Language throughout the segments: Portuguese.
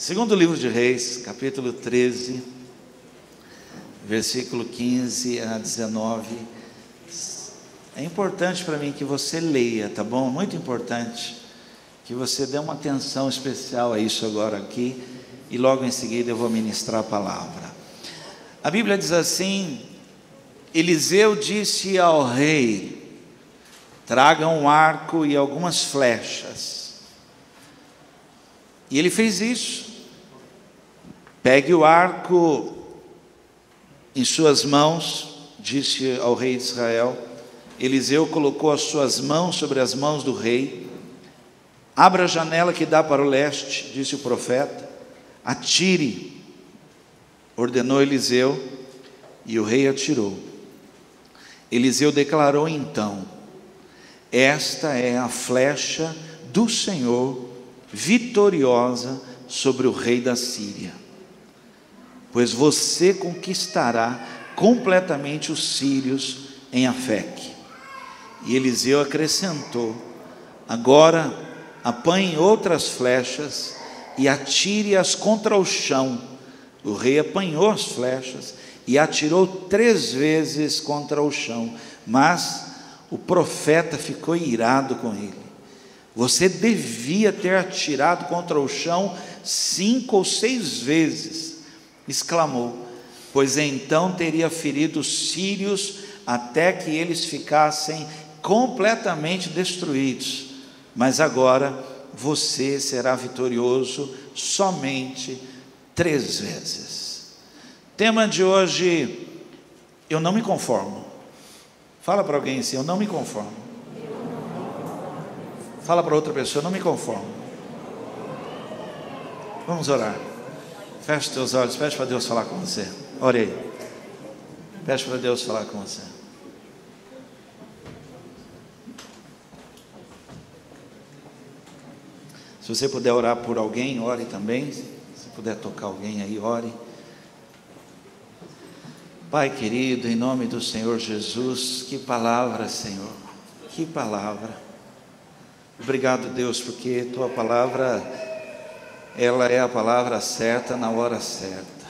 Segundo livro de Reis, capítulo 13, versículo 15 a 19. É importante para mim que você leia, tá bom? Muito importante que você dê uma atenção especial a isso agora aqui, e logo em seguida eu vou ministrar a palavra. A Bíblia diz assim: Eliseu disse ao rei: traga um arco e algumas flechas. E ele fez isso. Pegue o arco em suas mãos, disse ao rei de Israel. Eliseu colocou as suas mãos sobre as mãos do rei. Abra a janela que dá para o leste, disse o profeta. Atire, ordenou Eliseu, e o rei atirou. Eliseu declarou então: esta é a flecha do Senhor, vitoriosa sobre o rei da Síria, pois você conquistará completamente os sírios em Afeque. E Eliseu acrescentou: agora apanhe outras flechas e atire-as contra o chão. O rei apanhou as flechas e atirou 3 vezes contra o chão, mas o profeta ficou irado com ele. Você devia ter atirado contra o chão 5 ou 6 vezes, exclamou, pois então teria ferido os sírios até que eles ficassem completamente destruídos. Mas agora você será vitorioso somente 3 vezes. Tema de hoje: eu não me conformo. Fala para alguém assim: eu não me conformo. Fala para outra pessoa: eu não me conformo. Vamos orar. Feche teus olhos, pede para Deus falar com você. Ore aí. Pede para Deus falar com você. Se você puder orar por alguém, ore também. Se puder tocar alguém aí, ore. Pai querido, em nome do Senhor Jesus, que palavra, Senhor, que palavra. Obrigado, Deus, porque Tua palavra, ela é a palavra certa na hora certa.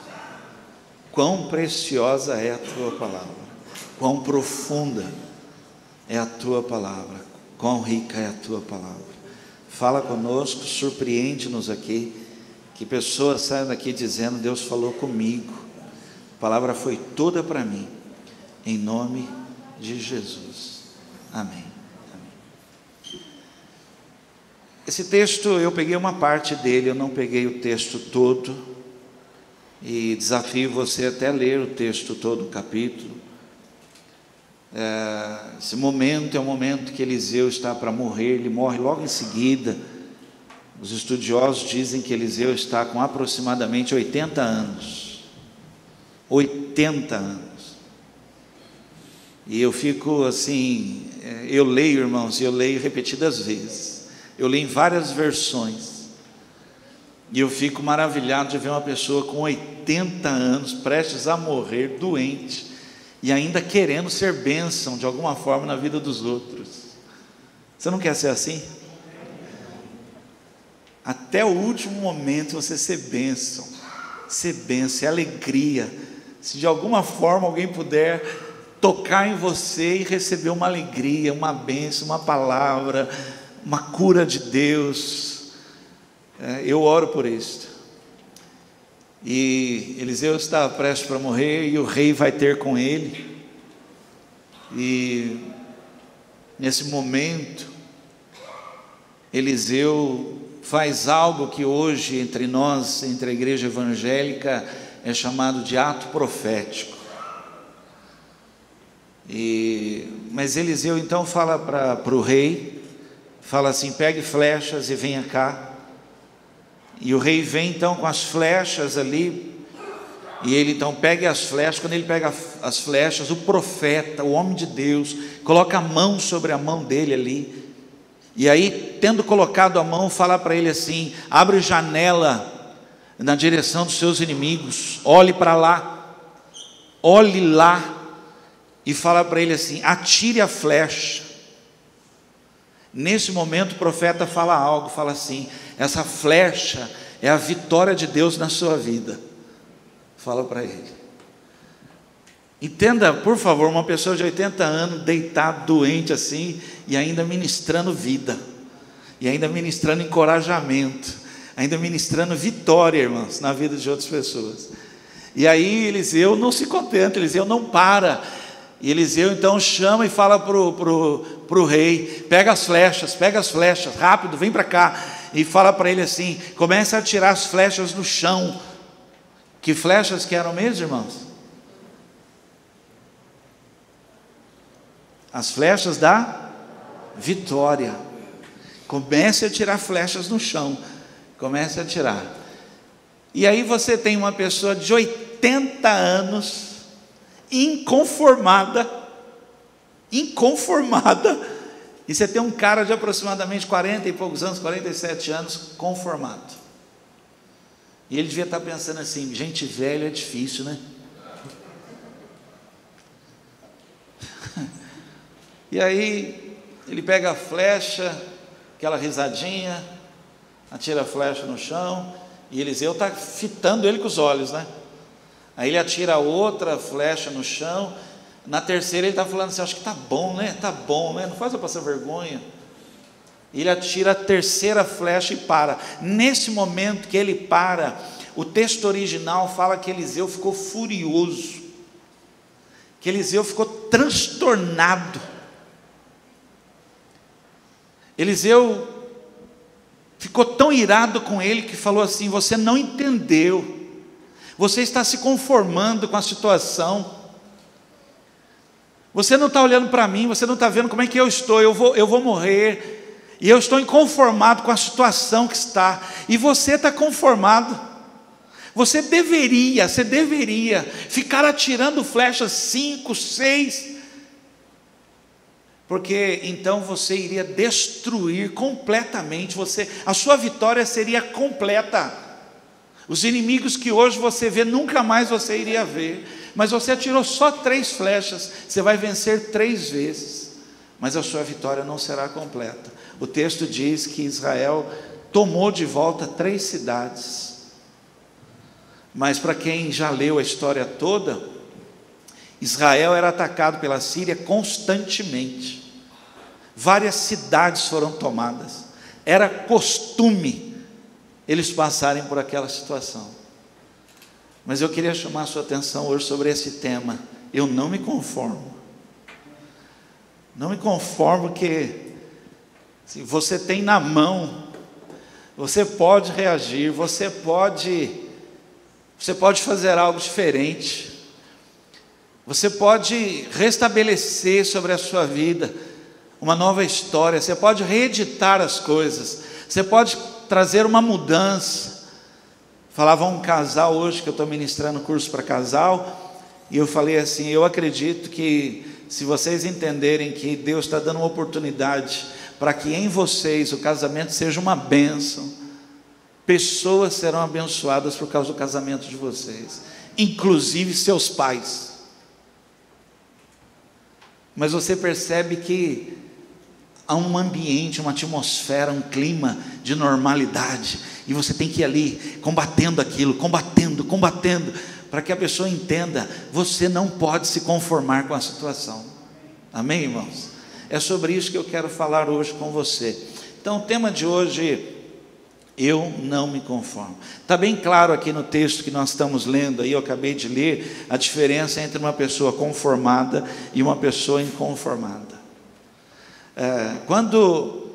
Quão preciosa é a Tua palavra, quão profunda é a Tua palavra, quão rica é a Tua palavra. Fala conosco, surpreende-nos aqui, que pessoas saiam daqui dizendo: Deus falou comigo, a palavra foi toda para mim, em nome de Jesus, amém. Esse texto eu peguei uma parte dele, eu não peguei o texto todo, e desafio você até ler o texto todo, o capítulo. Esse momento é um momento que Eliseu está para morrer, ele morre logo em seguida. Os estudiosos dizem que Eliseu está com aproximadamente 80 anos. 80 anos. E eu fico assim, eu leio, irmãos, eu leio repetidas vezes. Eu leio em várias versões, e eu fico maravilhado de ver uma pessoa com 80 anos, prestes a morrer, doente, e ainda querendo ser bênção de alguma forma na vida dos outros. Você não quer ser assim? Até o último momento você ser bênção, é alegria. Se de alguma forma alguém puder tocar em você e receber uma alegria, uma bênção, uma palavra, uma cura de Deus, eu oro por isso. E Eliseu estava prestes para morrer, e o rei vai ter com ele, e nesse momento Eliseu faz algo que hoje entre nós, entre a igreja evangélica, é chamado de ato profético. Mas Eliseu então fala para o rei, fala assim: pegue flechas e venha cá. E o rei vem então com as flechas ali, e ele então pega as flechas. Quando ele pega as flechas, o profeta, o homem de Deus, coloca a mão sobre a mão dele ali, e aí, tendo colocado a mão, fala para ele assim: abre janela na direção dos seus inimigos, olhe para lá, olhe lá, e fala para ele assim: atire a flecha. Nesse momento o profeta fala algo, fala assim: essa flecha é a vitória de Deus na sua vida. Fala para ele. Entenda, por favor, uma pessoa de 80 anos, deitada, doente assim, e ainda ministrando vida, e ainda ministrando encorajamento, ainda ministrando vitória, irmãos, na vida de outras pessoas. E aí Eliseu não se contenta, Eliseu não para. E Eliseu então chama e fala pro rei: pega as flechas, rápido, vem para cá. E fala para ele assim: começa a tirar as flechas no chão. Que flechas que eram mesmo, irmãos? As flechas da vitória. Comece a tirar flechas no chão. Comece a tirar. E aí você tem uma pessoa de 80 anos, inconformada, e você tem um cara de aproximadamente 40 e poucos anos, 47 anos, conformado. E ele devia estar pensando assim: gente velha é difícil, né? E aí ele pega a flecha, aquela risadinha, atira a flecha no chão, e Eliseu está fitando ele com os olhos, né? Aí ele atira outra flecha no chão. Na terceira ele está falando assim: acho que está bom, né? Está bom, né? Não faz eu passar vergonha. Ele atira a terceira flecha e para. Nesse momento que ele para, o texto original fala que Eliseu ficou furioso, que Eliseu ficou transtornado. Eliseu ficou tão irado com ele que falou assim: você não entendeu, você está se conformando com a situação, você não está olhando para mim, você não está vendo como é que eu estou, eu vou morrer, e eu estou inconformado com a situação que está, e você está conformado. Você deveria ficar atirando flechas 5, 6, porque então você iria destruir completamente, a sua vitória seria completa. Os inimigos que hoje você vê, nunca mais você iria ver, mas você atirou só 3 flechas, você vai vencer 3 vezes, mas a sua vitória não será completa. O texto diz que Israel tomou de volta 3 cidades, mas para quem já leu a história toda, Israel era atacado pela Síria constantemente. Várias cidades foram tomadas. Era costume eles passarem por aquela situação. Mas eu queria chamar a sua atenção hoje sobre esse tema. Eu não me conformo. Não me conformo que se você tem na mão, você pode reagir, você pode fazer algo diferente. Você pode restabelecer sobre a sua vida uma nova história, você pode reeditar as coisas, você pode trazer uma mudança. Falava um casal hoje, que eu estou ministrando curso para casal, e eu falei assim: eu acredito que se vocês entenderem que Deus está dando uma oportunidade para que em vocês o casamento seja uma bênção, pessoas serão abençoadas por causa do casamento de vocês, inclusive seus pais. Mas você percebe que há um ambiente, uma atmosfera, um clima de normalidade, e você tem que ir ali combatendo aquilo, combatendo, para que a pessoa entenda: você não pode se conformar com a situação. Amém, irmãos? É sobre isso que eu quero falar hoje com você. Então o tema de hoje: eu não me conformo. Está bem claro aqui no texto que nós estamos lendo, aí eu acabei de ler, a diferença entre uma pessoa conformada e uma pessoa inconformada. Quando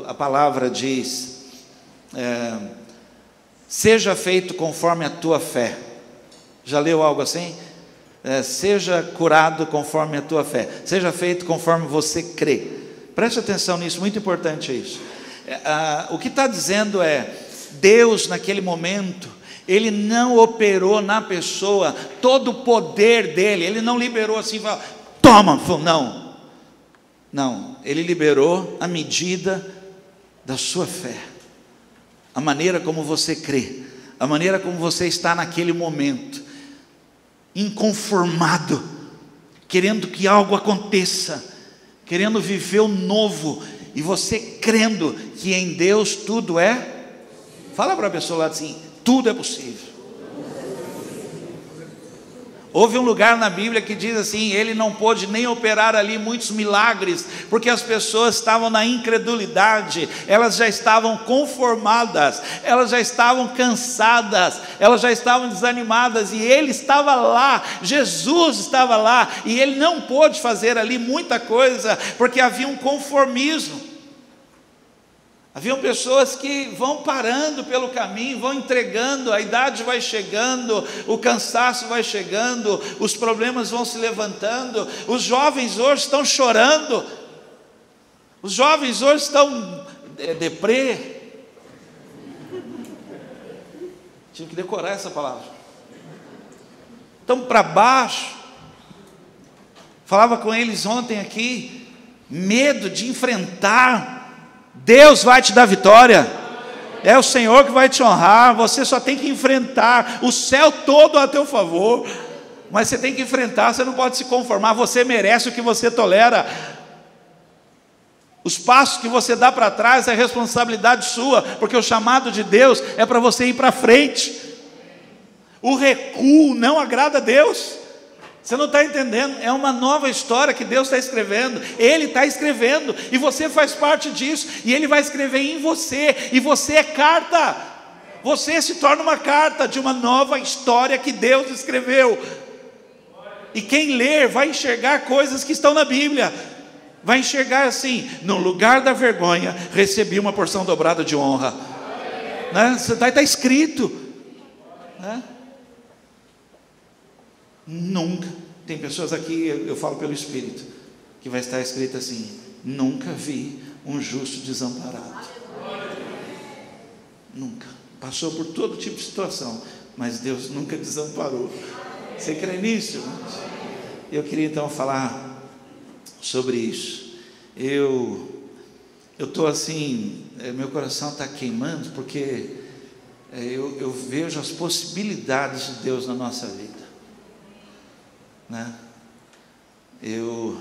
a palavra diz, seja feito conforme a tua fé, já leu algo assim? Seja curado conforme a tua fé, seja feito conforme você crê. Preste atenção nisso, muito importante isso. O que está dizendo é: Deus naquele momento, Ele não operou na pessoa todo o poder dEle, Ele não liberou assim, toma, não, Ele liberou a medida da sua fé, a maneira como você crê, a maneira como você está naquele momento, inconformado, querendo que algo aconteça, querendo viver o novo, e você crendo que em Deus tudo é, fala para a pessoa lá assim, tudo é possível. Houve um lugar na Bíblia que diz assim, ele não pôde nem operar ali muitos milagres, porque as pessoas estavam na incredulidade, elas já estavam conformadas, elas já estavam cansadas, elas já estavam desanimadas, e ele estava lá, Jesus estava lá, e ele não pôde fazer ali muita coisa, porque havia um conformismo. Haviam pessoas que vão parando pelo caminho, vão entregando, a idade vai chegando, o cansaço vai chegando, os problemas vão se levantando. Os jovens hoje estão chorando, os jovens hoje estão deprê. Tive que decorar essa palavra. Estão para baixo. Falava com eles ontem aqui, medo de enfrentar. Deus vai te dar vitória, é o Senhor que vai te honrar, você só tem que enfrentar, o céu todo a teu favor, mas você tem que enfrentar, você não pode se conformar, você merece o que você tolera, os passos que você dá para trás é responsabilidade sua, porque o chamado de Deus é para você ir para frente, o recuo não agrada a Deus. Você não está entendendo, é uma nova história que Deus está escrevendo, Ele está escrevendo, e você faz parte disso, e Ele vai escrever em você, e você é carta, você se torna uma carta de uma nova história que Deus escreveu, e quem ler vai enxergar coisas que estão na Bíblia, vai enxergar assim, no lugar da vergonha, recebi uma porção dobrada de honra, né? Está escrito, né? Nunca, tem pessoas aqui, eu falo pelo Espírito, que vai estar escrito assim, nunca vi um justo desamparado, nunca, passou por todo tipo de situação, mas Deus nunca desamparou. Você crê nisso, irmãos? Eu queria então falar sobre isso. Eu estou assim, meu coração está queimando, porque eu vejo as possibilidades de Deus na nossa vida, né? Eu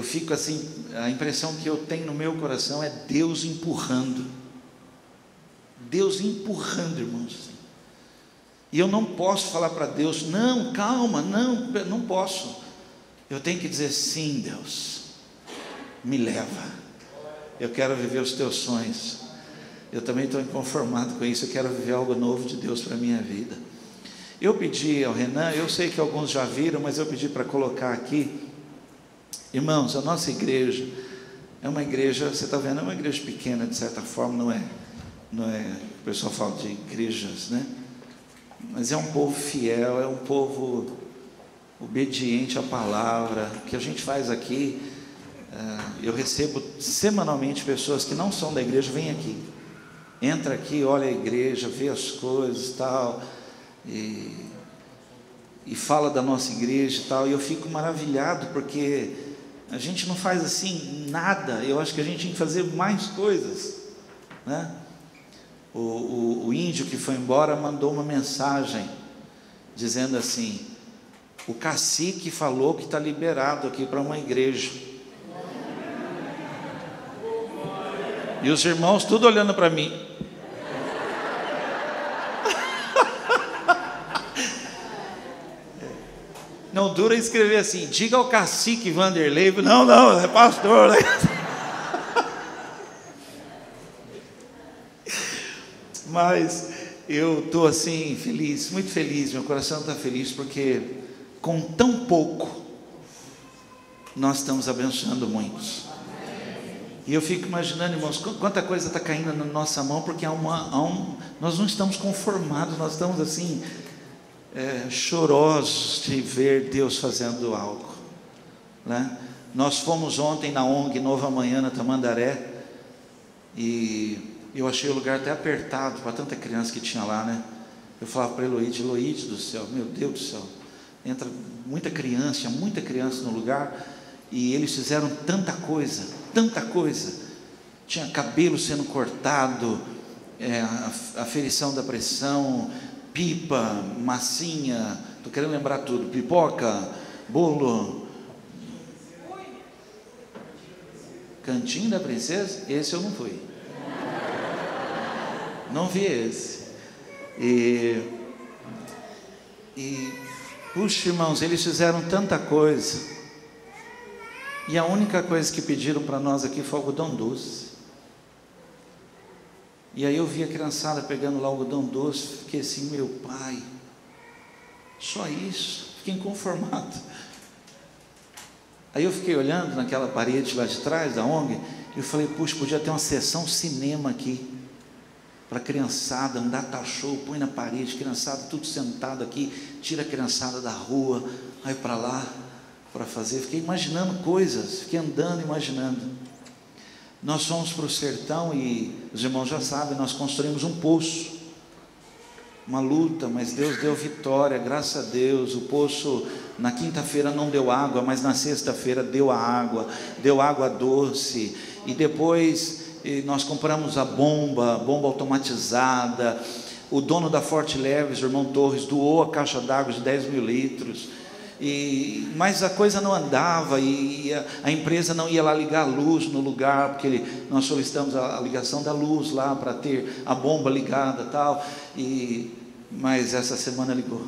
fico assim, a impressão que eu tenho no meu coração é Deus empurrando, irmãos, e eu não posso falar para Deus, não, calma, não posso, eu tenho que dizer, sim Deus, me leva, eu quero viver os teus sonhos, eu também estou inconformado com isso, eu quero viver algo novo de Deus para a minha vida. Eu pedi ao Renan, eu sei que alguns já viram, mas eu pedi para colocar aqui, irmãos, a nossa igreja é uma igreja, você está vendo, é uma igreja pequena de certa forma, não é, o pessoal fala de igrejas, né? Mas é um povo fiel, é um povo obediente à palavra. O que a gente faz aqui, eu recebo semanalmente pessoas que não são da igreja, vêm aqui, entra aqui, olha a igreja, vê as coisas e tal, e fala da nossa igreja e tal, e eu fico maravilhado, porque a gente não faz assim nada, eu acho que a gente tem que fazer mais coisas, né? O índio que foi embora mandou uma mensagem, dizendo assim, o cacique falou que está liberado aqui para uma igreja, e os irmãos tudo olhando para mim, não dura escrever assim, diga ao cacique Vanderlei, não, é pastor, né? Mas eu estou assim, feliz, muito feliz, meu coração está feliz, porque com tão pouco, nós estamos abençoando muitos, e eu fico imaginando, irmãos, quanta coisa está caindo na nossa mão, porque nós não estamos conformados, nós estamos assim, chorosos de ver Deus fazendo algo, né? Nós fomos ontem na ONG Nova Manhã, na Tamandaré, e eu achei o lugar até apertado para tanta criança que tinha lá, né? Eu falava para Eloíde do céu, meu Deus do céu, entra muita criança no lugar, e eles fizeram tanta coisa, tinha cabelo sendo cortado, aferição da pressão, pipa, massinha, estou querendo lembrar tudo, pipoca, bolo, Cantinho da Princesa, esse eu não fui. Não vi esse. Puxa, irmãos, eles fizeram tanta coisa. E a única coisa que pediram para nós aqui foi algodão doce. E aí eu vi a criançada pegando lá o algodão doce, fiquei assim, meu pai, só isso, fiquei inconformado. Aí eu fiquei olhando naquela parede lá de trás da ONG, e eu falei, puxa, podia ter uma sessão cinema aqui, para a criançada, um data show, põe na parede, criançada tudo sentado aqui, tira a criançada da rua, vai para lá, para fazer. Fiquei imaginando coisas, fiquei andando, imaginando. Nós fomos para o sertão e os irmãos já sabem, nós construímos um poço, uma luta, mas Deus deu vitória, graças a Deus. O poço na quinta-feira não deu água, mas na sexta-feira deu água doce, e depois nós compramos a bomba automatizada. O dono da Forte Leves, o irmão Torres, doou a caixa d'água de 10 mil litros, mas a coisa não andava, e a empresa não ia lá ligar a luz no lugar, porque nós solicitamos a ligação da luz lá, para ter a bomba ligada e tal, mas essa semana ligou.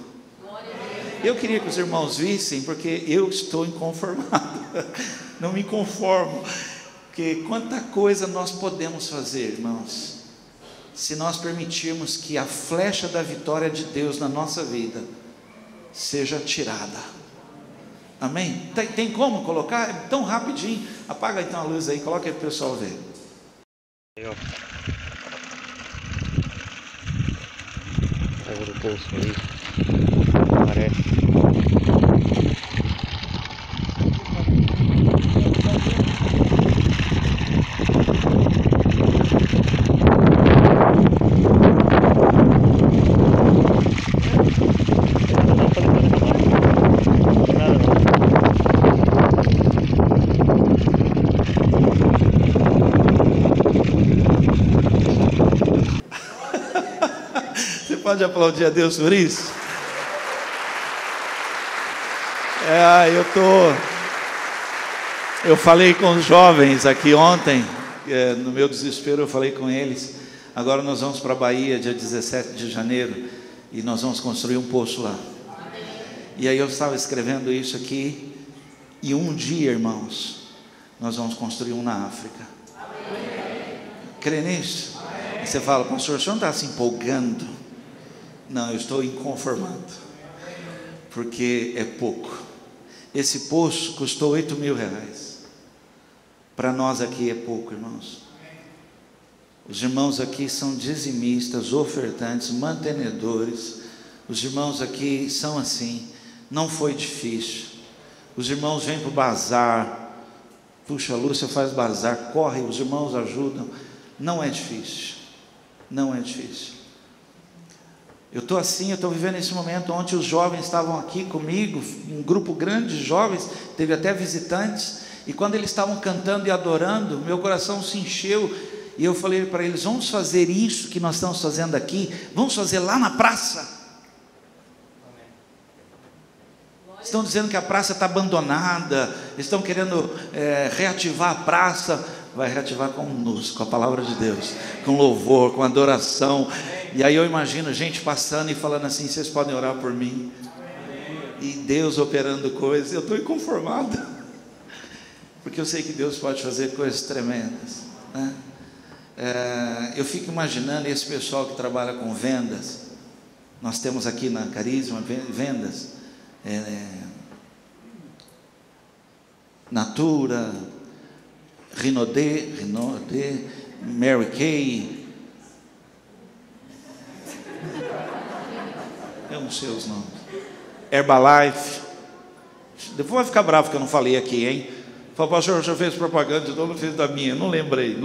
Eu queria que os irmãos vissem, porque eu estou inconformado, não me conformo, porque quanta coisa nós podemos fazer, irmãos, se nós permitirmos que a flecha da vitória de Deus na nossa vida seja tirada. Amém? Tem como colocar? É tão rapidinho. Apaga então a luz aí, coloca aí para o pessoal ver. Água do poço aí, parece. Pode aplaudir a Deus por isso? Eu falei com os jovens aqui ontem, no meu desespero eu falei com eles, agora nós vamos para a Bahia dia 17 de janeiro, e nós vamos construir um poço lá. E aí eu estava escrevendo isso aqui, e um dia, irmãos, nós vamos construir um na África. Crê nisso? E você fala, pastor, o senhor não está se empolgando? Não, eu estou inconformado, porque é pouco. Esse poço custou 8 mil reais. Para nós aqui é pouco, irmãos. Os irmãos aqui são dizimistas, ofertantes, mantenedores. Os irmãos aqui são assim. Não foi difícil. Os irmãos vêm para o bazar. Puxa, a Lúcia faz bazar, corre, os irmãos ajudam. Não é difícil. Não é difícil. Eu estou assim, eu estou vivendo esse momento. Ontem os jovens estavam aqui comigo, um grupo grande de jovens, teve até visitantes, e quando eles estavam cantando e adorando, meu coração se encheu, e eu falei para eles, vamos fazer isso que nós estamos fazendo aqui, vamos fazer lá na praça. Estão dizendo que a praça está abandonada, estão querendo reativar a praça. Vai reativar com a palavra de Deus, com louvor, com adoração. E aí eu imagino gente passando e falando assim, vocês podem orar por mim? E Deus operando coisas. Eu estou inconformado, porque eu sei que Deus pode fazer coisas tremendas, né? Eu fico imaginando esse pessoal que trabalha com vendas. Nós temos aqui na Carisma vendas, Natura, Rinodê, Mary Kay, eu não sei os nomes, Herbalife. Depois vai ficar bravo que eu não falei aqui, hein? Fala, pastor, já fez propaganda de novo, não fez da minha. Não lembrei.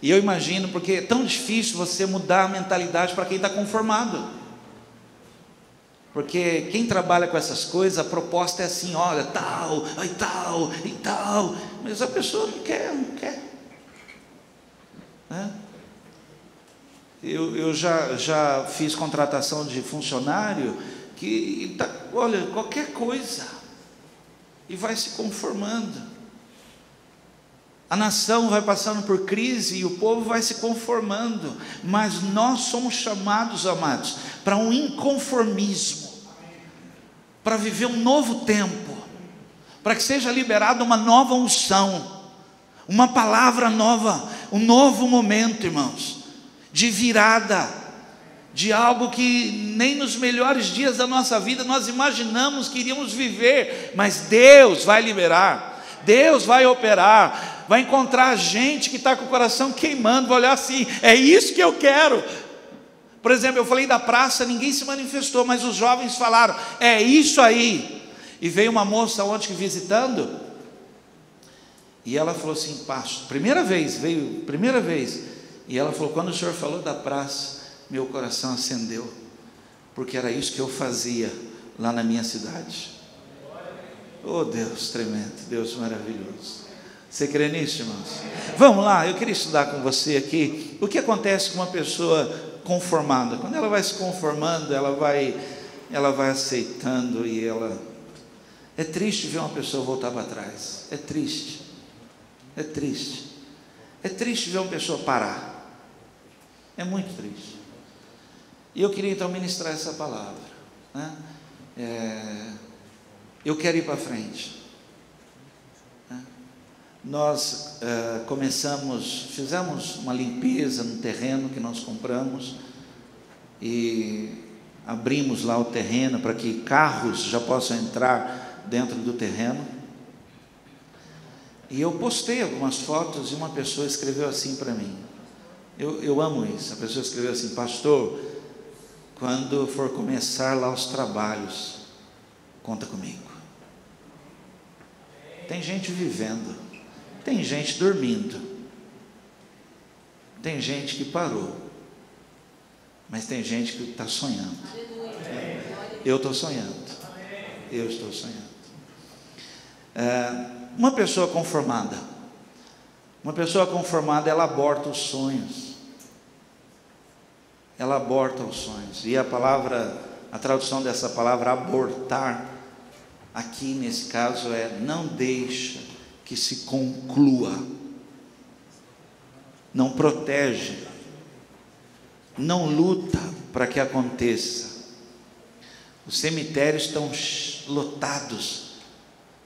E eu imagino, porque é tão difícil você mudar a mentalidade para quem está conformado. Porque quem trabalha com essas coisas, a proposta é assim, olha, tal, e tal, e tal. Mas a pessoa não quer. Né? Eu já fiz contratação de funcionário que, olha, qualquer coisa, e vai se conformando. A nação vai passando por crise e o povo vai se conformando, mas nós somos chamados, amados, para um inconformismo, para viver um novo tempo, para que seja liberada uma nova unção, uma palavra nova, um novo momento, irmãos, de virada, de algo que nem nos melhores dias da nossa vida nós imaginamos que iríamos viver, mas Deus vai liberar, Deus vai operar, vai encontrar gente que está com o coração queimando, vai olhar assim, é isso que eu quero. Por exemplo, eu falei da praça, ninguém se manifestou, mas os jovens falaram, é isso aí. E veio uma moça ontem visitando, e ela falou assim, pastor, primeira vez, e ela falou, quando o senhor falou da praça, meu coração acendeu, porque era isso que eu fazia lá na minha cidade. Oh Deus tremendo, Deus maravilhoso. Você crê nisso, irmãos? Vamos lá, eu queria estudar com você aqui o que acontece com uma pessoa conformada. Quando ela vai se conformando, ela vai aceitando, e ela... É triste ver uma pessoa voltar para trás, é triste ver uma pessoa parar, é muito triste. E eu queria então ministrar essa palavra, né? Eu quero ir para frente, né? Nós fizemos uma limpeza no terreno que nós compramos, e abrimos lá o terreno para que carros já possam entrar dentro do terreno. E eu postei algumas fotos, e uma pessoa escreveu assim para mim, eu amo isso, a pessoa escreveu assim, pastor, quando for começar lá os trabalhos, conta comigo. Tem gente vivendo, tem gente dormindo, tem gente que parou, mas tem gente que está sonhando. Eu estou sonhando, uma pessoa conformada, ela aborta os sonhos, e a tradução dessa palavra abortar, aqui nesse caso não deixa que se conclua, não protege, não luta para que aconteça. Os cemitérios estão lotados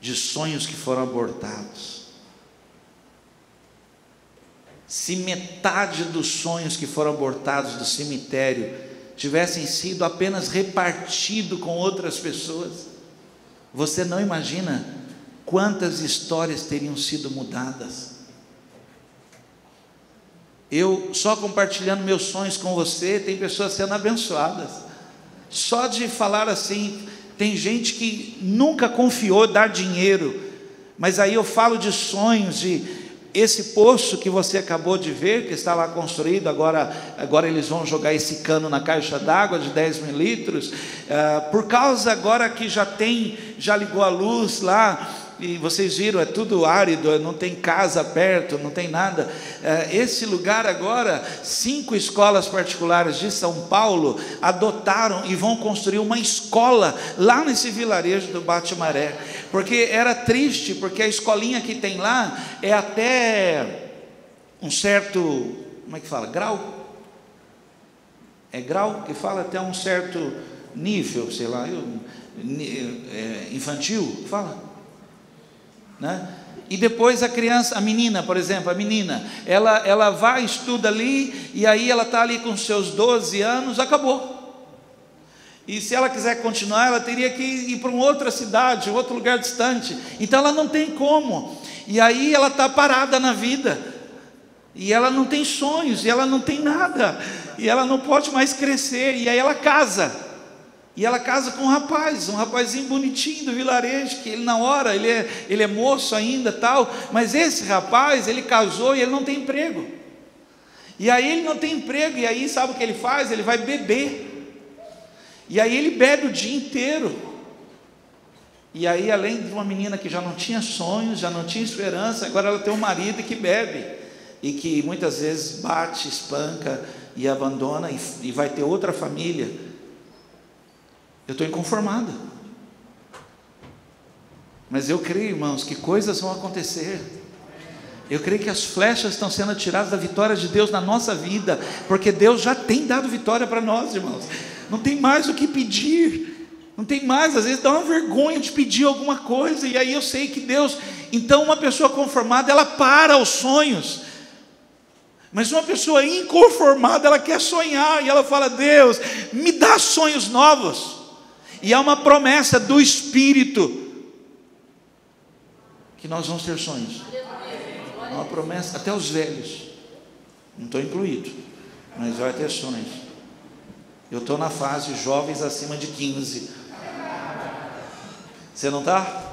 de sonhos que foram abortados. Se metade dos sonhos que foram abortados do cemitério tivessem sido apenas repartido com outras pessoas, você não imagina quantas histórias teriam sido mudadas. Eu só compartilhando meus sonhos com você, tem pessoas sendo abençoadas, só de falar assim. Tem gente que nunca confiou dar dinheiro, mas aí eu falo de sonhos, de esse poço que você acabou de ver, que está lá construído, agora eles vão jogar esse cano na caixa d'água de 10 mil litros, por causa agora que já ligou a luz lá, e vocês viram, é tudo árido, não tem casa perto, não tem nada. Esse lugar agora, 5 escolas particulares de São Paulo adotaram e vão construir uma escola lá nesse vilarejo do Bate-Maré, porque era triste, porque a escolinha que tem lá é até um certo, como é que fala, grau? É grau que fala até um certo nível, sei lá, infantil, fala, né? E depois a menina, por exemplo, ela vai, estuda ali, e aí ela está ali com seus 12 anos, acabou. E se ela quiser continuar, ela teria que ir para uma outra cidade, outro lugar distante, então ela não tem como, e aí ela está parada na vida, e ela não tem sonhos, e ela não tem nada, e ela não pode mais crescer, e aí ela casa, com um rapazinho bonitinho do vilarejo, que ele na hora, ele é moço ainda tal, mas esse rapaz, ele casou e ele não tem emprego, e aí sabe o que ele faz? Ele vai beber, e aí ele bebe o dia inteiro, e aí além de uma menina que já não tinha sonhos, já não tinha esperança, agora ela tem um marido que bebe, e que muitas vezes bate, espanca e abandona, e vai ter outra família. Eu estou inconformado, mas eu creio, irmãos, que coisas vão acontecer, Eu creio que as flechas estão sendo atiradas da vitória de Deus na nossa vida, porque Deus já tem dado vitória para nós, irmãos. Não tem mais o que pedir, não tem mais. Às vezes dá uma vergonha de pedir alguma coisa, e aí eu sei que Deus... Então uma pessoa conformada, ela para os sonhos, mas uma pessoa inconformada, ela quer sonhar, e ela fala: Deus, me dá sonhos novos. E há uma promessa do Espírito, que nós vamos ter sonhos. Há uma promessa, até os velhos, não estou incluído, mas vai ter sonhos. Eu estou na fase jovens acima de 15. Você não está?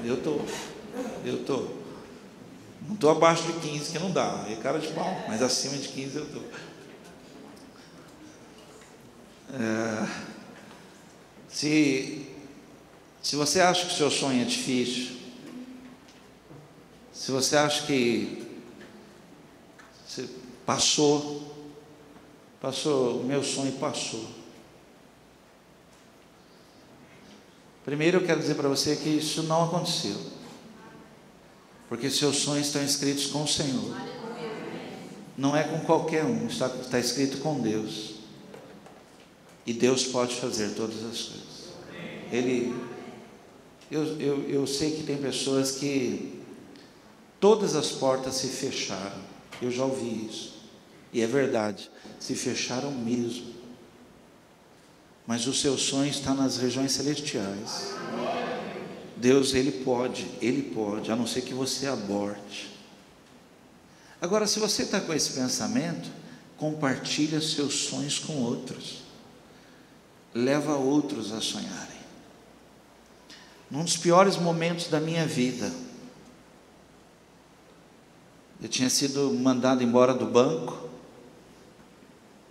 Eu estou. Não estou abaixo de 15, que não dá, é cara de pau, mas acima de 15 eu estou. Se você acha que o seu sonho é difícil, se você acha que você passou, o meu sonho passou. Primeiro eu quero dizer para você que isso não aconteceu, porque seus sonhos estão escritos com o Senhor, não é com qualquer um, está escrito com Deus, e Deus pode fazer todas as coisas. Eu sei que tem pessoas que todas as portas se fecharam, eu já ouvi isso, e é verdade, se fecharam mesmo, mas o seu sonho está nas regiões celestiais. Deus, Ele pode, a não ser que você aborte. Agora, se você está com esse pensamento, compartilha seus sonhos com outros, leva outros a sonharem. Num dos piores momentos da minha vida, eu tinha sido mandado embora do banco,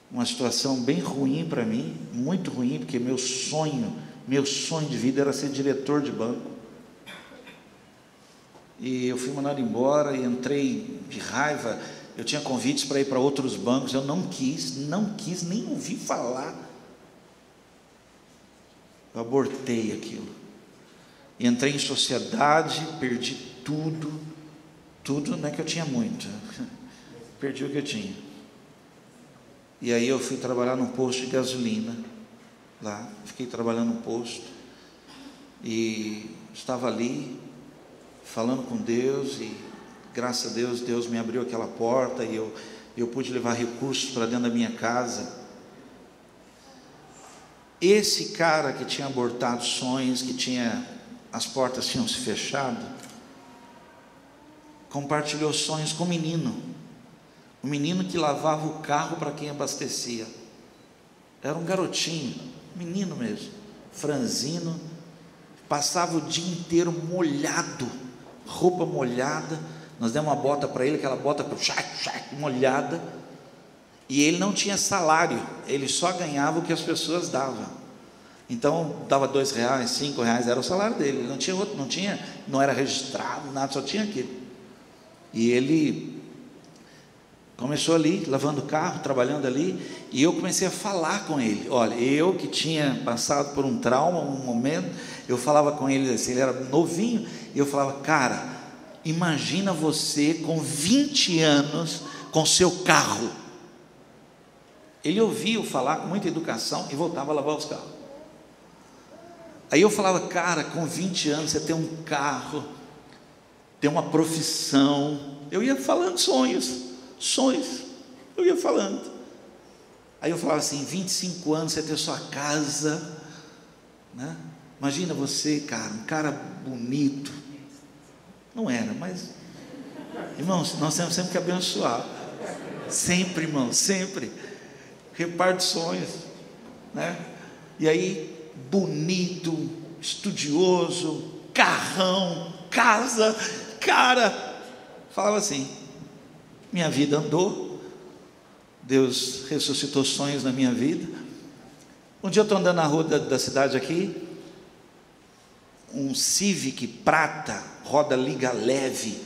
uma situação bem ruim para mim, muito ruim, porque meu sonho de vida era ser diretor de banco, e eu fui mandado embora, e entrei de raiva. Eu tinha convites para ir para outros bancos, eu não quis, nem ouvi falar, eu abortei aquilo, e entrei em sociedade, perdi tudo, não é que eu tinha muito, perdi o que eu tinha. E aí eu fui trabalhar num posto de gasolina, lá, fiquei trabalhando no posto, e estava ali, falando com Deus, e graças a Deus, Deus me abriu aquela porta, e eu pude levar recursos para dentro da minha casa. Esse cara que tinha abortado sonhos, as portas tinham se fechado, compartilhou sonhos com o menino que lavava o carro para quem abastecia. Era um garotinho, menino mesmo, franzino, passava o dia inteiro molhado, roupa molhada. Nós demos uma bota para ele, aquela bota molhada, e ele não tinha salário, ele só ganhava o que as pessoas davam. Então dava R$2, R$5, era o salário dele. Ele não tinha outro, não era registrado, nada, só tinha aquilo. E ele começou ali, lavando o carro, trabalhando ali, e eu comecei a falar com ele. Olha, eu que tinha passado por um trauma, um momento, eu falava com ele assim, ele era novinho, e eu falava: cara, imagina você com 20 anos, com seu carro. Ele ouvia eu falar com muita educação, e voltava a lavar os carros. Aí eu falava: cara, com 20 anos, você tem um carro, tem uma profissão. Eu ia falando sonhos, eu ia falando. Aí eu falava assim: 25 anos, você ter sua casa, né? Imagina você, cara, um cara bonito. Não era, mas, irmãos, nós temos sempre que abençoar, sempre, irmãos, sempre, reparte sonhos, né? E aí, bonito, estudioso, carrão, casa, cara, falava assim. Minha vida andou, Deus ressuscitou sonhos na minha vida. Um dia eu estou andando na rua da cidade aqui, um Civic prata, roda liga leve,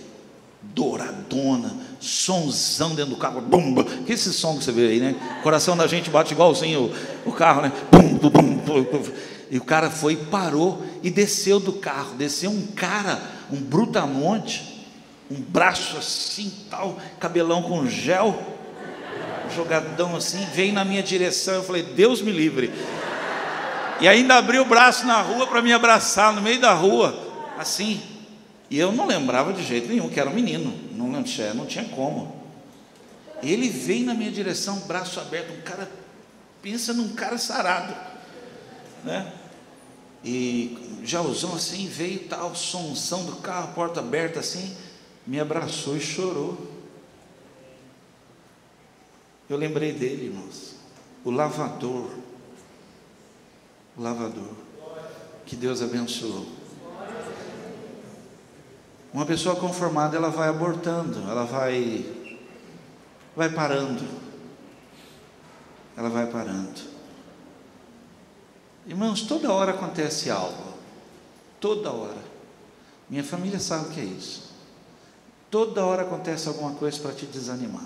douradona, sonzão dentro do carro, bum, que esse som que você vê aí, né? O coração da gente bate igualzinho o carro, né? Bum, bum, bum, bum. E o cara foi, parou e desceu do carro. Desceu um cara, um brutamonte, um braço assim, tal, cabelão com gel, jogadão assim, veio na minha direção. Eu falei, Deus me livre. E ainda abriu o braço na rua para me abraçar, no meio da rua, assim. E eu não lembrava de jeito nenhum que era um menino, não tinha como. Ele veio na minha direção, braço aberto, um cara, pensa num cara sarado, né? E Jauzão assim, veio tal, somzão do carro, porta aberta assim, me abraçou e chorou. Eu lembrei dele, irmãos, o lavador, que Deus abençoou. Uma pessoa conformada, ela vai abortando, ela vai parando, ela vai parando. Irmãos, toda hora acontece algo, toda hora. Minha família sabe o que é isso. Toda hora acontece alguma coisa para te desanimar.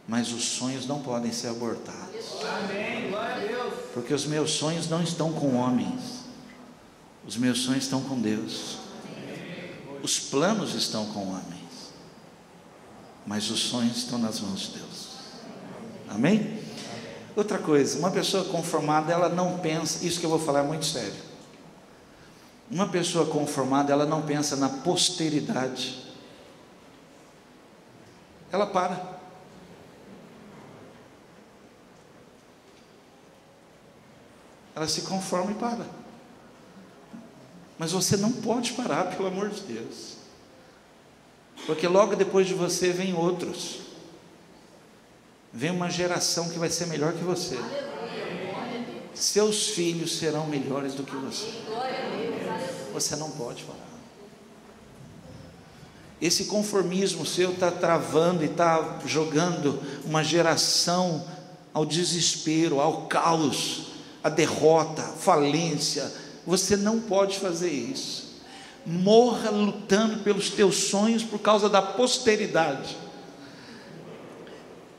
Mas os sonhos não podem ser abortados. Amém. Glória a Deus. Porque os meus sonhos não estão com homens. Os meus sonhos estão com Deus. Os planos estão com homens. Mas os sonhos estão nas mãos de Deus. Amém? Outra coisa, uma pessoa conformada, ela não pensa, isso que eu vou falar é muito sério. Uma pessoa conformada, ela não pensa na posteridade. Ela para. Ela se conforma e para. Mas você não pode parar, pelo amor de Deus. Porque logo depois de você vem outros. Vem uma geração que vai ser melhor que você. Seus filhos serão melhores do que você. Você não pode parar. Esse conformismo seu está travando e está jogando uma geração ao desespero, ao caos, à derrota, à falência. Você não pode fazer isso. Morra lutando pelos teus sonhos por causa da posteridade.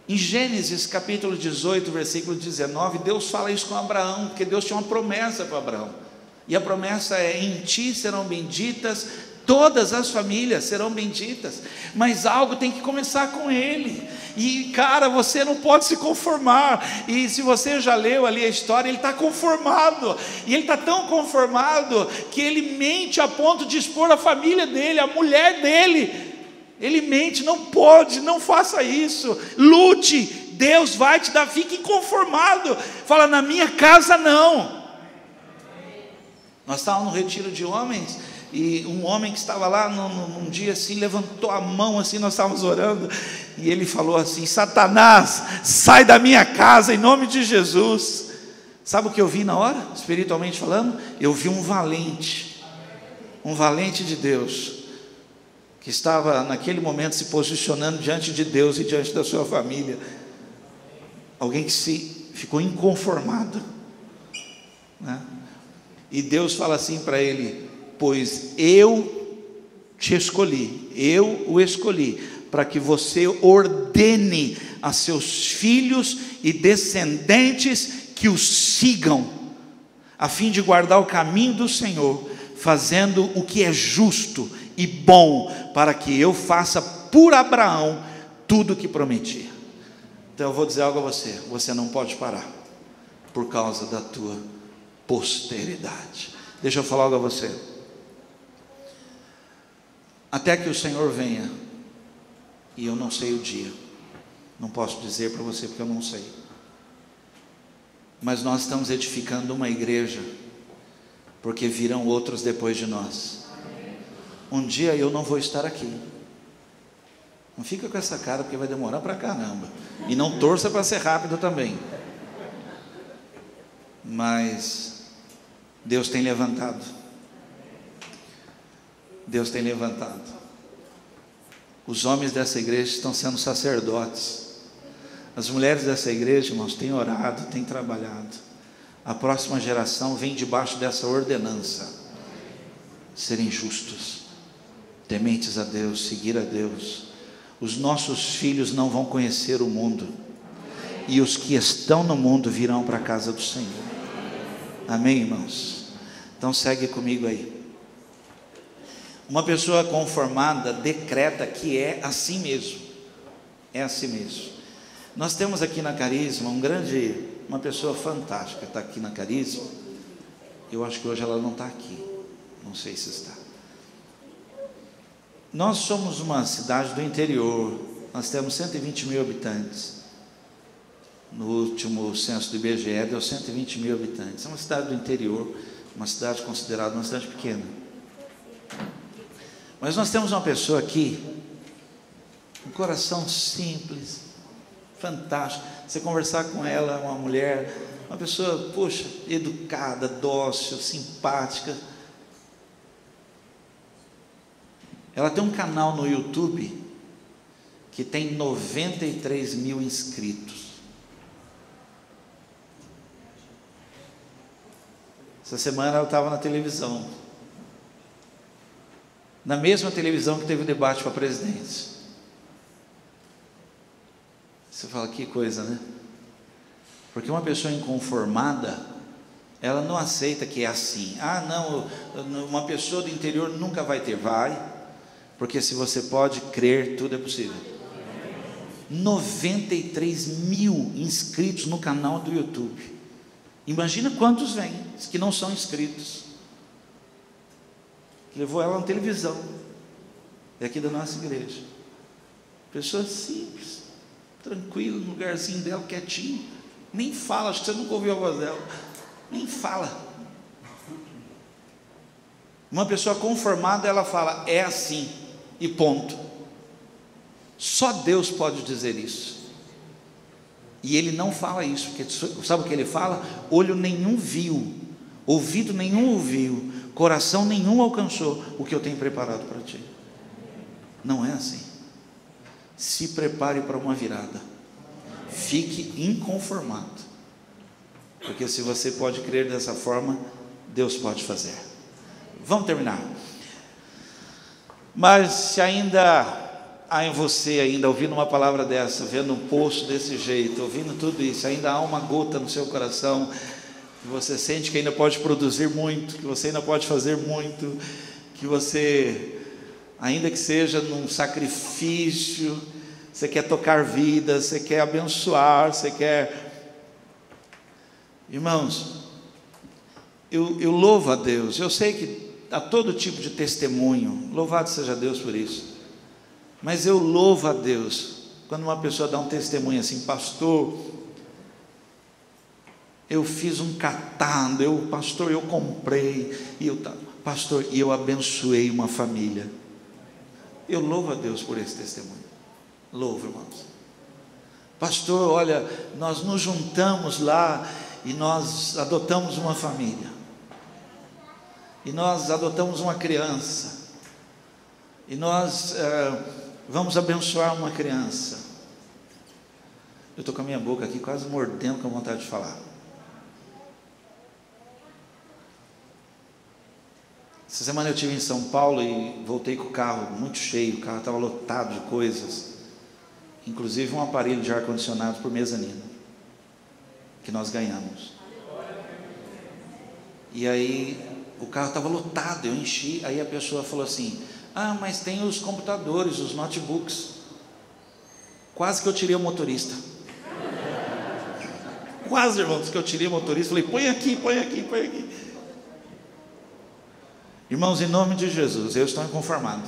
Em Gênesis capítulo 18, versículo 19, Deus fala isso com Abraão, porque Deus tinha uma promessa para Abraão, e a promessa é: em ti serão benditas todas as famílias, serão benditas. Mas algo tem que começar com ele, e cara, você não pode se conformar. E se você já leu ali a história, ele está conformado, e ele está tão conformado, que ele mente a ponto de expor a família dele, a mulher dele. Ele mente, não pode, não faça isso, lute, Deus vai te dar, fique inconformado, fala, na minha casa não. Nós estávamos no retiro de homens, e um homem que estava lá num dia assim, levantou a mão assim, nós estávamos orando, e ele falou assim: Satanás, sai da minha casa em nome de Jesus. Sabe o que eu vi na hora, espiritualmente falando? Eu vi um valente de Deus, que estava naquele momento se posicionando diante de Deus e diante da sua família. Alguém que ficou inconformado, né? E Deus fala assim para ele: pois eu te escolhi, eu o escolhi, para que você ordene a seus filhos e descendentes que os sigam, a fim de guardar o caminho do Senhor, fazendo o que é justo e bom, para que eu faça por Abraão tudo o que prometi. Então eu vou dizer algo a você: você não pode parar por causa da tua posteridade. Deixa eu falar algo a você. Até que o Senhor venha, e eu não sei o dia, não posso dizer para você porque eu não sei, mas nós estamos edificando uma igreja, porque virão outros depois de nós. Um dia eu não vou estar aqui. Não fica com essa cara, porque vai demorar pra caramba. E não torça para ser rápido também. Mas Deus tem levantado. Deus tem levantado. Os homens dessa igreja estão sendo sacerdotes. As mulheres dessa igreja, irmãos, têm orado, têm trabalhado. A próxima geração vem debaixo dessa ordenança: serem justos, tementes a Deus, seguir a Deus. Os nossos filhos não vão conhecer o mundo, e os que estão no mundo virão para a casa do Senhor. Amém, irmãos? Então segue comigo aí. Uma pessoa conformada decreta que é assim mesmo. É assim mesmo. Nós temos aqui na Carisma uma pessoa fantástica, está aqui na Carisma. Eu acho que hoje ela não está aqui, não sei se está. Nós somos uma cidade do interior, nós temos 120 mil habitantes. No último censo do IBGE deu 120 mil habitantes. É uma cidade do interior, uma cidade considerada uma cidade pequena. Mas nós temos uma pessoa aqui, um coração simples, fantástico. Você conversar com ela, uma mulher, uma pessoa, poxa, educada, dócil, simpática. Ela tem um canal no YouTube que tem 93 mil inscritos. Essa semana ela estava na televisão, na mesma televisão que teve o debate para a presidência. Você fala, que coisa, né? Porque uma pessoa inconformada, ela não aceita que é assim. Ah, não, uma pessoa do interior nunca vai ter. Vai, porque se você pode crer, tudo é possível. 93 mil inscritos no canal do YouTube. Imagina quantos vêm, que não são inscritos. Levou ela na televisão, é aqui da nossa igreja. Pessoa simples, tranquila, no lugarzinho dela, quietinho. Nem fala, acho que você nunca ouviu a voz dela. Nem fala. Uma pessoa conformada, ela fala, é assim, e ponto. Só Deus pode dizer isso. E ele não fala isso, porque sabe o que ele fala? Olho nenhum viu, ouvido nenhum ouviu, coração nenhum alcançou o que eu tenho preparado para ti. Não é assim. Se prepare para uma virada. Fique inconformado, porque se você pode crer dessa forma, Deus pode fazer. Vamos terminar. Mas se ainda há em você, ainda ouvindo uma palavra dessa, vendo um poço desse jeito, ouvindo tudo isso, ainda há uma gota no seu coração, que você sente que ainda pode produzir muito, que você ainda pode fazer muito, que você, ainda que seja num sacrifício, você quer tocar vidas, você quer abençoar, você quer... Irmãos, eu louvo a Deus. Eu sei que há todo tipo de testemunho, louvado seja Deus por isso, mas eu louvo a Deus quando uma pessoa dá um testemunho assim, pastor, eu fiz um catado, pastor, eu comprei, pastor, e eu abençoei uma família. Eu louvo a Deus por esse testemunho. Louvo, irmãos. Pastor, olha, nós nos juntamos lá e nós adotamos uma família, e nós adotamos uma criança, e nós vamos abençoar uma criança. Eu estou com a minha boca aqui quase mordendo, com vontade de falar. Essa semana eu estive em São Paulo e voltei com o carro muito cheio. O carro estava lotado de coisas, inclusive um aparelho de ar-condicionado por mezanino, que nós ganhamos. E aí o carro estava lotado, eu enchi. Aí a pessoa falou assim, ah, mas tem os computadores, os notebooks. Quase que eu tirei o motorista. Quase, irmãos, que eu tirei o motorista. Falei, põe aqui, põe aqui, põe aqui. Irmãos, em nome de Jesus, eu estou inconformado,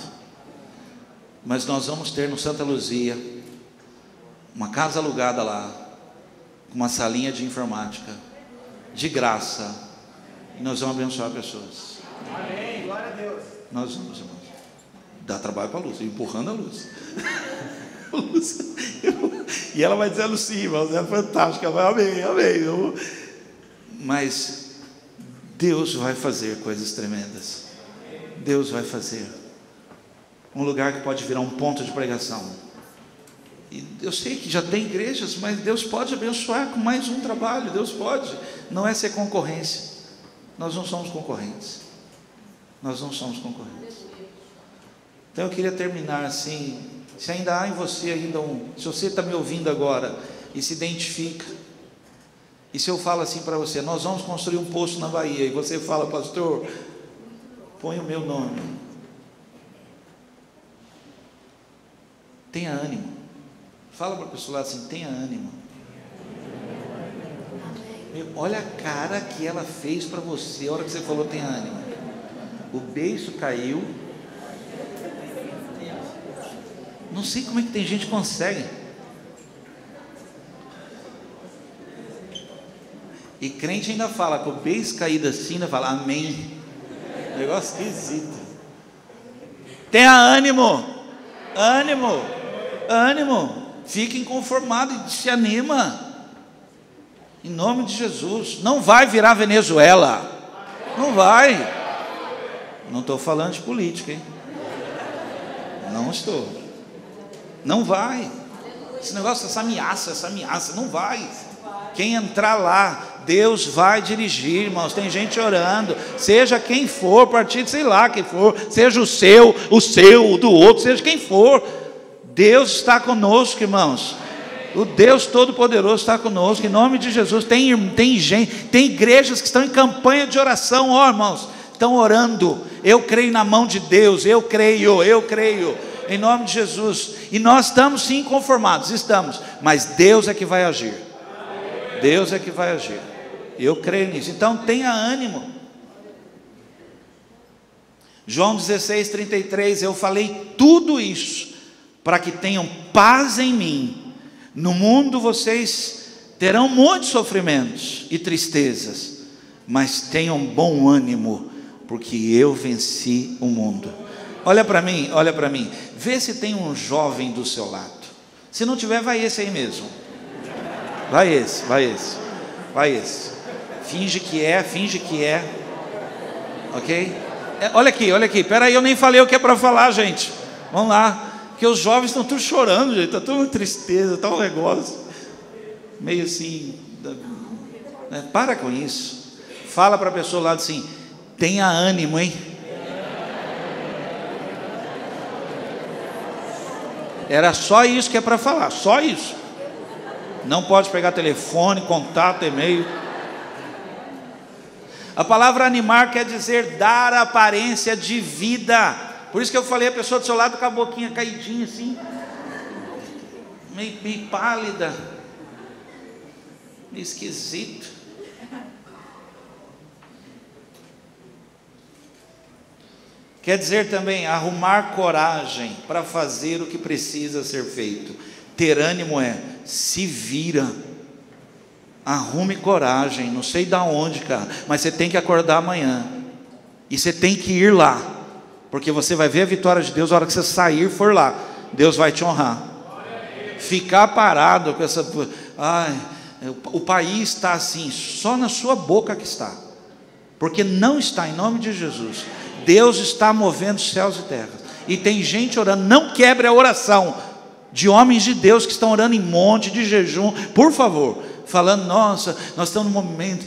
mas nós vamos ter no Santa Luzia uma casa alugada lá, com uma salinha de informática, de graça, e nós vamos abençoar pessoas. Amém, glória a Deus. Nós vamos, irmãos. Dá trabalho para a Luz, empurrando a Luz. E ela vai dizendo sim, irmãos, é fantástica, amém, amém. Mas Deus vai fazer coisas tremendas. Deus vai fazer um lugar que pode virar um ponto de pregação. E eu sei que já tem igrejas, mas Deus pode abençoar com mais um trabalho. Deus pode, não é ser concorrência. Nós não somos concorrentes. Nós não somos concorrentes. Então eu queria terminar assim. Se ainda há em você se você está me ouvindo agora e se identifica, e se eu falo assim para você, nós vamos construir um poço na Bahia, e você fala, pastor, põe o meu nome, Tenha ânimo. Fala para a pessoa lá assim, tenha ânimo. Olha a cara que ela fez para você a hora que você falou tenha ânimo. O beiço caiu. Não sei como é que tem gente que consegue. E crente ainda fala, com o beiço caído assim, ainda fala amém. Negócio esquisito. Tenha ânimo. Ânimo. Ânimo. Fique inconformado e se anima. Em nome de Jesus. Não vai virar Venezuela. Não vai. Não estou falando de política, hein? Não estou. Não vai. Esse negócio, essa ameaça, não vai. Quem entrar lá, Deus vai dirigir, irmãos. Tem gente orando, seja quem for, partido, sei lá quem for, seja o seu, o do outro, seja quem for, Deus está conosco, irmãos. O Deus Todo-Poderoso está conosco, em nome de Jesus. Tem gente, tem igrejas que estão em campanha de oração, ó irmãos, estão orando. Eu creio na mão de Deus, eu creio, em nome de Jesus. E nós estamos sim conformados, estamos, mas Deus é que vai agir. Deus é que vai agir. Eu creio nisso. Então tenha ânimo. João 16:33, eu falei tudo isso para que tenham paz em mim. No mundo vocês terão muitos sofrimentos e tristezas, mas tenham bom ânimo, porque eu venci o mundo. Olha para mim, vê se tem um jovem do seu lado. Se não tiver, vai esse aí mesmo. Vai esse. Finge que é. Ok? Olha aqui, peraí, eu nem falei o que é para falar, gente. Vamos lá. Porque os jovens estão todos chorando, gente. Está toda uma tristeza, está um negócio meio assim, para com isso. Fala para a pessoa lá assim, tenha ânimo, hein? Era só isso que é para falar, só isso. Não pode pegar telefone, contato, e-mail. A palavra animar quer dizer dar aparência de vida. Por isso que eu falei, a pessoa do seu lado com a boquinha caidinha assim, meio pálida, meio esquisito. Quer dizer também arrumar coragem para fazer o que precisa ser feito. Ter ânimo se vira, arrume coragem, não sei da onde, cara, mas você tem que acordar amanhã, e você tem que ir lá, porque você vai ver a vitória de Deus. A hora que você sair, for lá, Deus vai te honrar. Ficar parado com essa, o país está assim, só na sua boca que está, porque não está, em nome de Jesus. Deus está movendo céus e terras, e tem gente orando. Não quebre a oração de homens de Deus que estão orando em monte de jejum, por favor, falando, nossa, nós estamos no momento,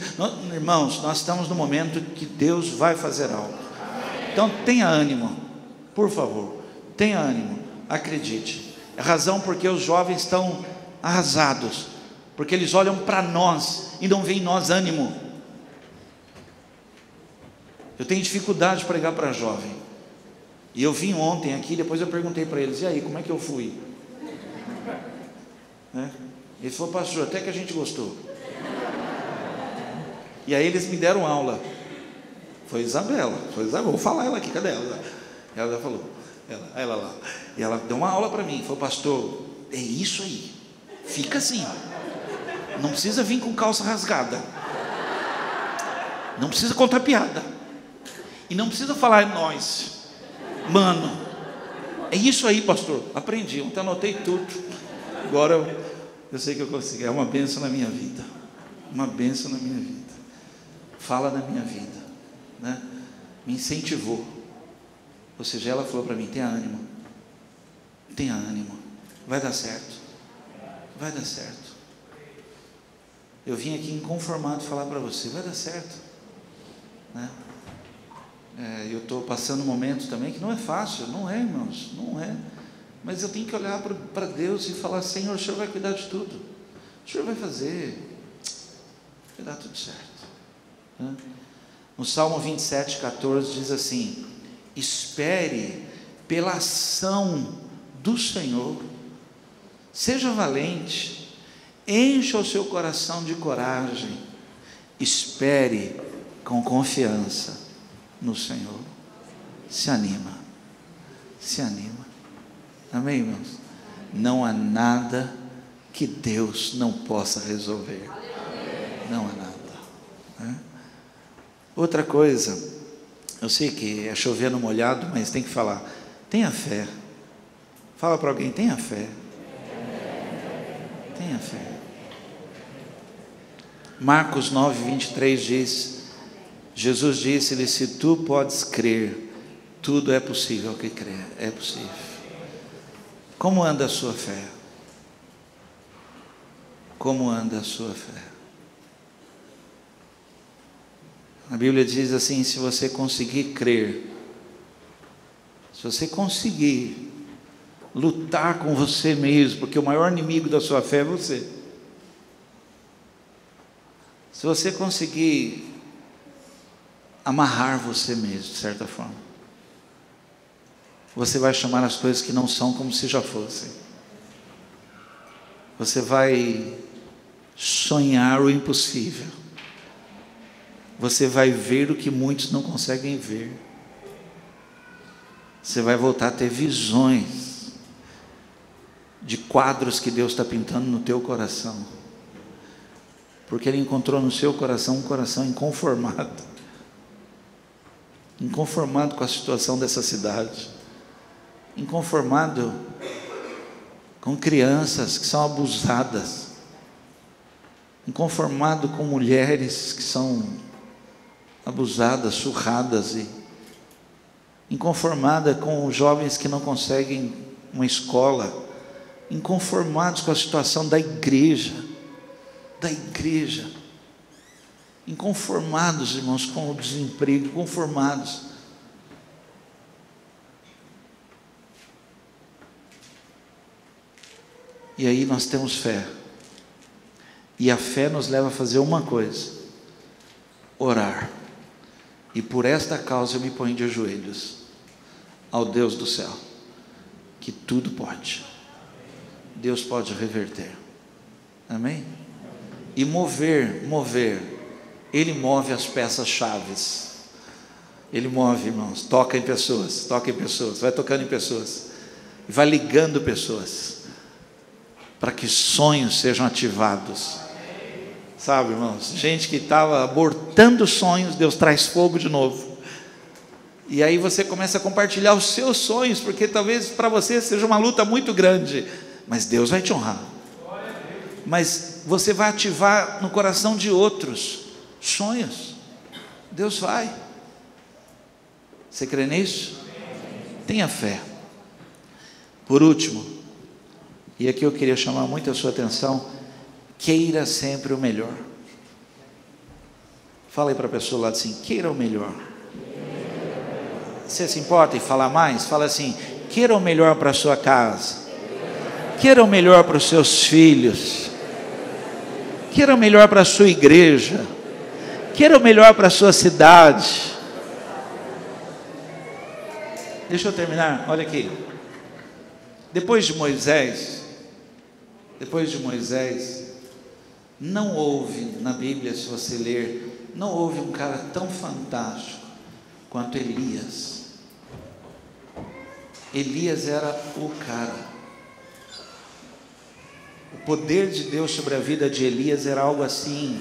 irmãos, nós estamos no momento que Deus vai fazer algo. Então tenha ânimo, por favor, tenha ânimo, acredite. É a razão porque os jovens estão arrasados, porque eles olham para nós e não veem em nós ânimo. Eu tenho dificuldade de pregar para jovem, e eu vim ontem aqui, depois eu perguntei para eles, e aí, como é que eu fui? Ele falou, pastor, até que a gente gostou. E aí eles me deram aula. Foi Isabela, vou falar ela aqui, cadê ela? Ela falou, ela lá, e ela deu uma aula para mim, falou, pastor, é isso aí, fica assim, não precisa vir com calça rasgada, não precisa contar piada, e não precisa falar é nós, mano, é isso aí, pastor. Aprendi, ontem anotei tudo, agora eu sei que eu consegui. É uma bênção na minha vida, uma bênção na minha vida, fala na minha vida, né? Me incentivou. Ou seja, ela falou para mim, tenha ânimo, vai dar certo, eu vim aqui inconformado falar para você, vai dar certo, né? Eu estou passando um momento também que não é fácil, não é, irmãos, não é, mas eu tenho que olhar para Deus e falar, Senhor, o Senhor vai cuidar de tudo, o Senhor vai fazer, vai dar tudo certo, né? No Salmo 27:14 diz assim, espere pela ação do Senhor. Seja valente, encha o seu coração de coragem, espere com confiança no Senhor. Se anima, se anima. Amém, irmãos? Não há nada que Deus não possa resolver. Não há nada, né? Outra coisa, eu sei que é chover no molhado, mas tem que falar, tenha fé. Fala para alguém, tenha fé. Tenha fé. Marcos 9, 23 diz, Jesus disse-lhe, se tu podes crer, tudo é possível ao que crê. É possível. Como anda a sua fé? Como anda a sua fé? A Bíblia diz assim, se você conseguir crer, se você conseguir lutar com você mesmo, porque o maior inimigo da sua fé é você. Se você conseguir amarrar você mesmo, de certa forma, você vai chamar as coisas que não são como se já fossem. Você vai sonhar o impossível. Você vai ver o que muitos não conseguem ver. Você vai voltar a ter visões de quadros que Deus está pintando no teu coração, porque Ele encontrou no seu coração um coração inconformado com a situação dessa cidade, inconformado com crianças que são abusadas, inconformado com mulheres que são abusadas, surradas, e inconformada com jovens que não conseguem uma escola, inconformados com a situação da igreja, inconformados, irmãos, com o desemprego, inconformados. E aí nós temos fé, e a fé nos leva a fazer uma coisa: orar. E por esta causa eu me ponho de joelhos ao Deus do céu, que tudo pode. Deus pode reverter. Amém? E mover, Ele move as peças chaves. Ele move, irmãos, toca em pessoas, vai tocando em pessoas, vai ligando pessoas, para que sonhos sejam ativados. Sabe, irmãos, gente que estava abortando sonhos, Deus traz fogo de novo. E aí você começa a compartilhar os seus sonhos, porque talvez para você seja uma luta muito grande, mas Deus vai te honrar. Mas você vai ativar no coração de outros sonhos. Deus vai. Você crê nisso? Tenha fé. Por último, e aqui eu queria chamar muito a sua atenção, queira sempre o melhor. Fala aí para a pessoa lá assim, queira o melhor. Você se importa em falar mais? Fala assim, queira o melhor para a sua casa, queira o melhor para os seus filhos, queira o melhor para a sua igreja, queira o melhor para a sua cidade. Deixa eu terminar, olha aqui. Depois de Moisés, não houve na Bíblia, se você ler, não houve um cara tão fantástico quanto Elias. Elias era o cara. O poder de Deus sobre a vida de Elias era algo assim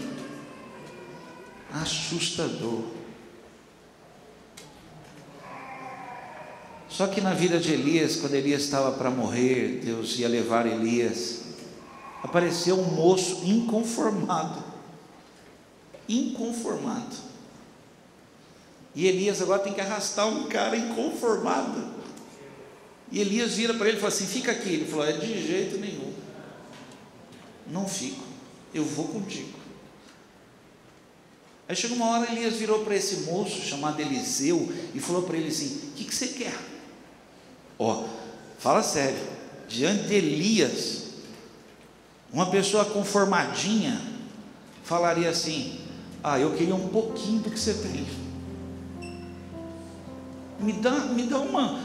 assustador. Só que na vida de Elias, quando Elias estava para morrer, Deus ia levar Elias, apareceu um moço inconformado. E Elias agora tem que arrastar um cara inconformado. E Elias vira para ele e fala assim, fica aqui. Ele falou, de jeito nenhum, não fico, eu vou contigo. Aí chegou uma hora, Elias virou para esse moço chamado Eliseu e falou para ele assim, o que você quer? Fala sério, diante de Elias, uma pessoa conformadinha falaria assim, eu queria um pouquinho do que você tem, me dá uma,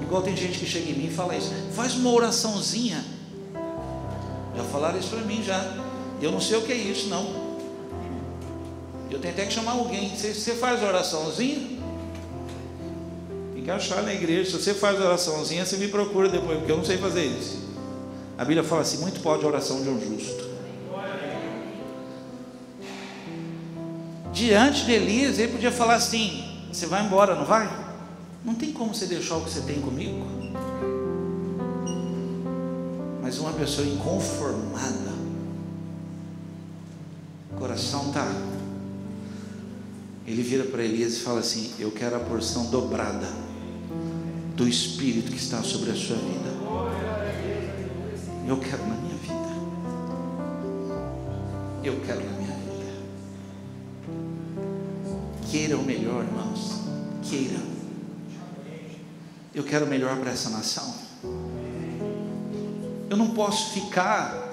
igual tem gente que chega em mim e fala isso, faz uma oraçãozinha. Já falaram isso para mim já. Eu não sei o que é isso, não. Eu tenho até que chamar alguém. Você faz oraçãozinha? Tem que achar na igreja. Se você faz oraçãozinha, você me procura depois, porque eu não sei fazer isso. A Bíblia fala assim: muito pode a oração de um justo. Diante de Elias, ele podia falar assim: você vai embora, não vai? Não tem como você deixar o que você tem comigo. Mas uma pessoa inconformada, o coração está. Ele vira para Elias e fala assim: eu quero a porção dobrada do Espírito que está sobre a sua vida. Eu quero na minha vida. Eu quero na minha vida. Queira o melhor, irmãos. Queira. Eu quero o melhor para essa nação. Eu não posso ficar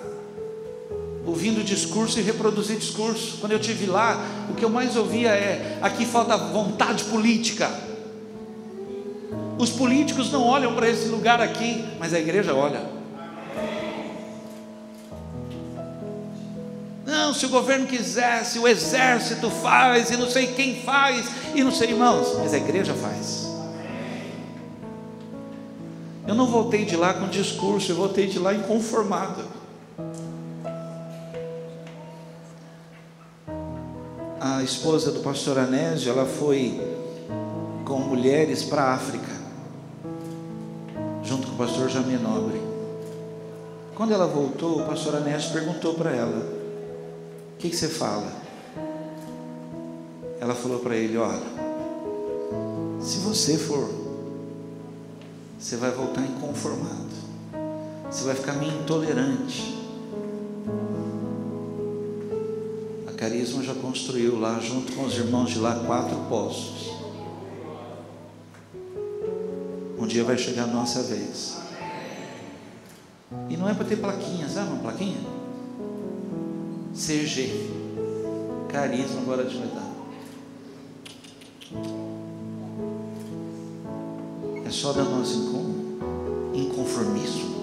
ouvindo discurso e reproduzir discurso. Quando eu estive lá, o que eu mais ouvia é: aqui falta vontade política. Os políticos não olham para esse lugar aqui, mas a igreja olha. Não, se o governo quisesse, o exército faz, e não sei quem faz, e não sei, irmãos, mas a igreja faz. Eu não voltei de lá com discurso, eu voltei de lá inconformado. A esposa do pastor Anésio, ela foi com mulheres para a África, junto com o pastor Jamie Nobre. Quando ela voltou, o pastor Anésio perguntou para ela: o que você fala? Ela falou para ele: olha, se você for, você vai voltar inconformado, você vai ficar meio intolerante. A Carisma já construiu lá, junto com os irmãos de lá, 4 poços. Um dia vai chegar a nossa vez. E não é para ter plaquinha, sabe uma plaquinha? CG, Carisma agora de vai dar. É só da nossa inconformismo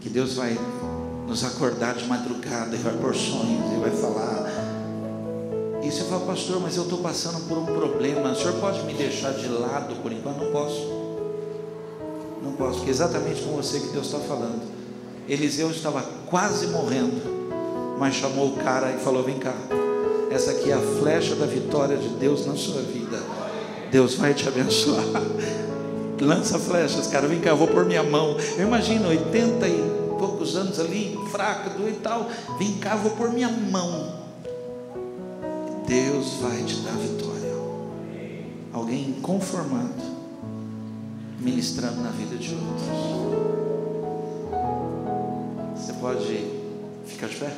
que Deus vai nos acordar de madrugada e vai pôr sonhos e vai falar. E você fala: pastor, mas eu estou passando por um problema, o senhor pode me deixar de lado por enquanto? Não posso, não posso, porque é exatamente com você que Deus está falando. Eliseu estava quase morrendo, mas chamou o cara e falou: vem cá, essa aqui é a flecha da vitória de Deus na sua vida. Deus vai te abençoar. Lança flechas, cara, vem cá, eu vou pôr minha mão. Eu imagino 80 e poucos anos ali, fraco, doido e tal. Vem cá, eu vou pôr minha mão. Deus vai te dar vitória. Alguém inconformado ministrando na vida de outros. Você pode ficar de pé?